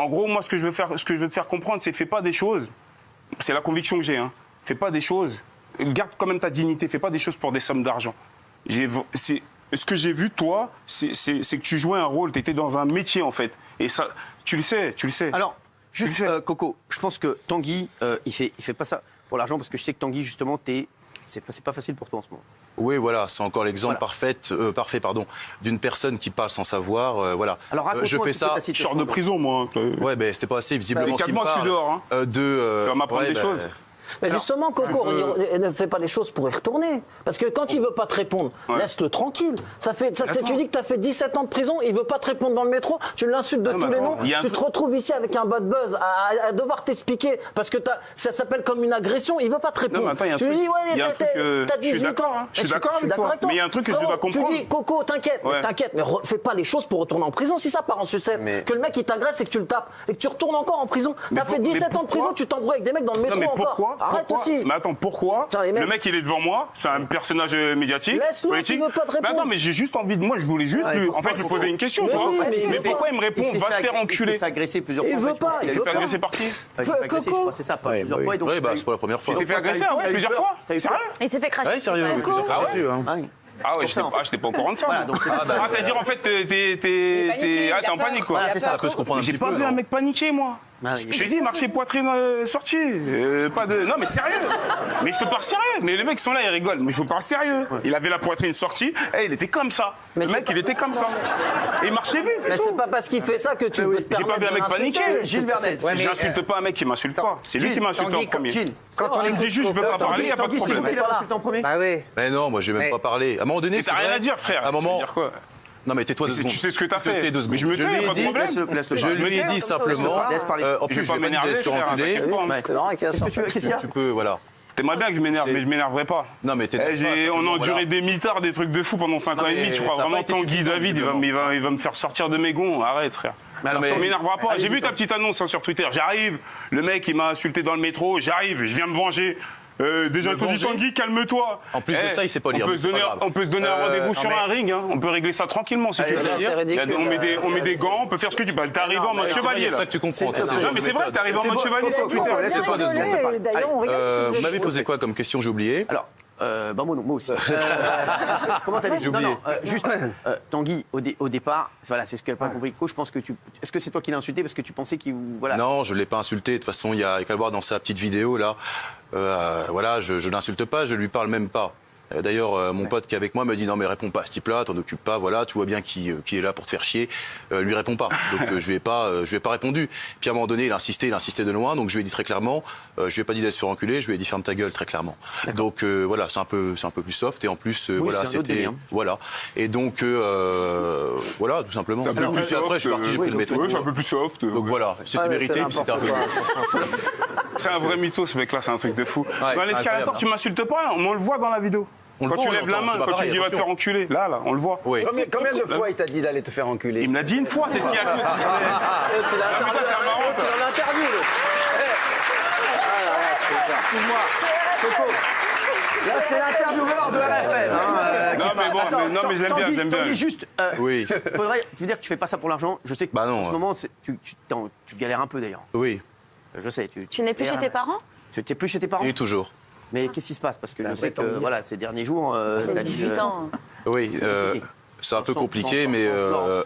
En gros, moi, ce que je veux te faire comprendre, c'est fais pas des choses. C'est la conviction que j'ai. Hein. Fais pas des choses. Garde quand même ta dignité. Fais pas des choses pour des sommes d'argent. Ce que j'ai vu, toi, c'est que tu jouais un rôle. Tu étais dans un métier, en fait. Et ça, tu le sais. Alors, juste, Coco, je pense que Tanguy, il fait pas ça pour l'argent, parce que je sais que Tanguy, justement, c'est pas facile pour toi en ce moment. Oui, voilà, c'est encore l'exemple parfait, d'une personne qui parle sans savoir. Voilà. Alors, je fais ça. Je sors de prison, moi. Ouais, ben c'était pas assez visiblement. 4 mois que je suis dehors. Hein. Tu vas m'apprendre des choses. Mais justement, Coco, ne fait pas les choses pour y retourner. Parce que quand il veut pas te répondre, laisse-le tranquille. Tu dis que tu as fait 17 ans de prison, il veut pas te répondre dans le métro, tu l'insultes de tous les noms, tu te retrouves ici avec un bad buzz à devoir t'expliquer parce que ça s'appelle comme une agression, il veut pas te répondre. Non, attends, tu lui dis, ouais, t'as 18 ans. Je suis d'accord avec toi. Mais il y a un truc que tu dois comprendre. Tu dis, Coco, t'inquiète, mais fais pas les choses pour retourner en prison. Si ça part en sucette, que le mec il t'agresse et que tu le tapes et que tu retournes encore en prison, t'as fait 17 ans de prison, tu t'embrouilles avec des mecs dans le métro encore. Arrête aussi. Mais attends, pourquoi le mec il est devant moi, c'est un personnage médiatique, politique. Il veut pas te répondre. Mais attends, mais j'ai juste envie de moi, je voulais juste lui poser une question, tu vois. Mais pourquoi il me répond va te faire enculer? Il s'est fait agresser plusieurs fois. Il veut pas. Il s'est fait agresser par qui? Coco. C'est ça, plusieurs fois. Oui, bah c'est pas la première fois. Il s'est fait agresser, plusieurs fois. Sérieux? Il s'est fait cracher. Oui, sérieux. Ah ouais, je t'ai pas au courant de ça. Ça veut dire en fait t'es en panique quoi. Voilà, c'est ça. Ça peut se comprendre un petit J'ai peu. pas vu un mec paniquer moi. Je t'ai dit marcher poitrine sortie. Pas de. Non mais sérieux. Mais je te parle sérieux. Mais les mecs sont là, ils rigolent. Mais je vous parle sérieux. Il avait la poitrine sortie. Et il était comme ça. Le mec il était comme ça. Et il marchait vite. Mais c'est pas parce qu'il fait ça que tu peux te J'ai pas vu un mec paniquer. Gilles Verdez. Je n'insulte pas un mec qui m'insulte pas. C'est lui qui m'insulte en premier. Quand on me dis juste je veux pas parler, y a pas de problème. Il a insulté en premier. Bah oui. Mais non, moi j'ai même pas parlé. À un moment donné, T'as rien à dire frère. À un moment. Dire quoi? Non mais tais-toi 2 secondes. Tu sais ce que t'as fait. Tais 2 secondes. Mais je me tais, pas de problème. Je lui ai dit simplement. En plus, je vais pas dire de se faire enculer. Qu'est-ce qu'il y a? Tu peux, voilà. T'aimerais bien que je m'énerve, mais je m'énerverai pas. Non mais On a enduré des mitards, des trucs de fou pendant 5 ans et demi. Tu crois vraiment Tanguy David, il va me faire sortir de mes gonds. Arrête frère. Mais m'énervera pas. J'ai vu ta petite annonce sur Twitter. J'arrive, le mec il m'a insulté dans le métro. J'arrive, je viens me venger. Déjà, tu dis Tanguy, calme-toi. En plus de ça, il sait pas lire. On peut se donner un rendez-vous sur un ring. Hein. On peut régler ça tranquillement si tu veux. On met des gants, on peut faire ce que tu veux. T'es arrivé en mode chevalier. C'est ça que tu comprends. Non, mais c'est vrai, t'es arrivé en mode chevalier sur Twitter. Laisse-toi 2 secondes. D'ailleurs, on regarde. Vous m'avez posé quoi comme question, j'ai oublié. Alors, moi aussi. Comment t'as dit? Non, juste, Tanguy, au départ, voilà, c'est ce que n'a pas compris. Je pense que est-ce que c'est toi qui l'as insulté parce que tu pensais qu'il. Voilà. Non, je ne l'ai pas insulté. De toute façon, il y a qu'à le voir dans sa petite vidéo, là. Voilà, je ne l'insulte pas, je ne lui parle même pas. D'ailleurs, mon pote qui est avec moi me dit non mais réponds pas à ce type-là, t'en occupes pas, voilà, tu vois bien qui est là pour te faire chier, lui réponds pas. Donc je lui ai pas répondu. Puis à un moment donné, il insistait de loin, donc je lui ai dit très clairement, je lui ai pas dit d'aller se faire enculer, je lui ai dit ferme ta gueule très clairement. Donc voilà, c'est un peu plus soft et en plus voilà, c'était voilà. Et donc voilà, tout simplement. Alors, puis après, je suis parti, j'ai pris le métro. Oui, c'est un peu plus soft. Donc voilà, c'était mérité, puis c'était un peu. C'est un vrai mytho ce mec-là, c'est un truc de fou. Dans l'escalator, tu m'insultes pas, on le voit dans la vidéo. Quand tu lèves la main, quand tu dis va te faire enculer, là, on le voit. Oui. Combien de fois il t'a dit d'aller te faire enculer? Il me l'a dit une fois, c'est ce qu'il y a tout. Tu l'as interviewé. Excuse-moi, Coco. Là, c'est l'intervieweur de RFM. Non, mais j'aime bien. Tanguy, juste. Oui. Tu veux dire que tu fais pas ça pour l'argent? Je sais que en ce moment, tu galères un peu d'ailleurs. Oui. Je sais. Tu n'es plus chez tes parents? Tu n'es plus chez tes parents? Oui, toujours. Mais qu'est-ce qui se passe? Parce que je sais que voilà, ces derniers jours, t'as dit. ans. Oui, c'est un peu compliqué, mais voilà.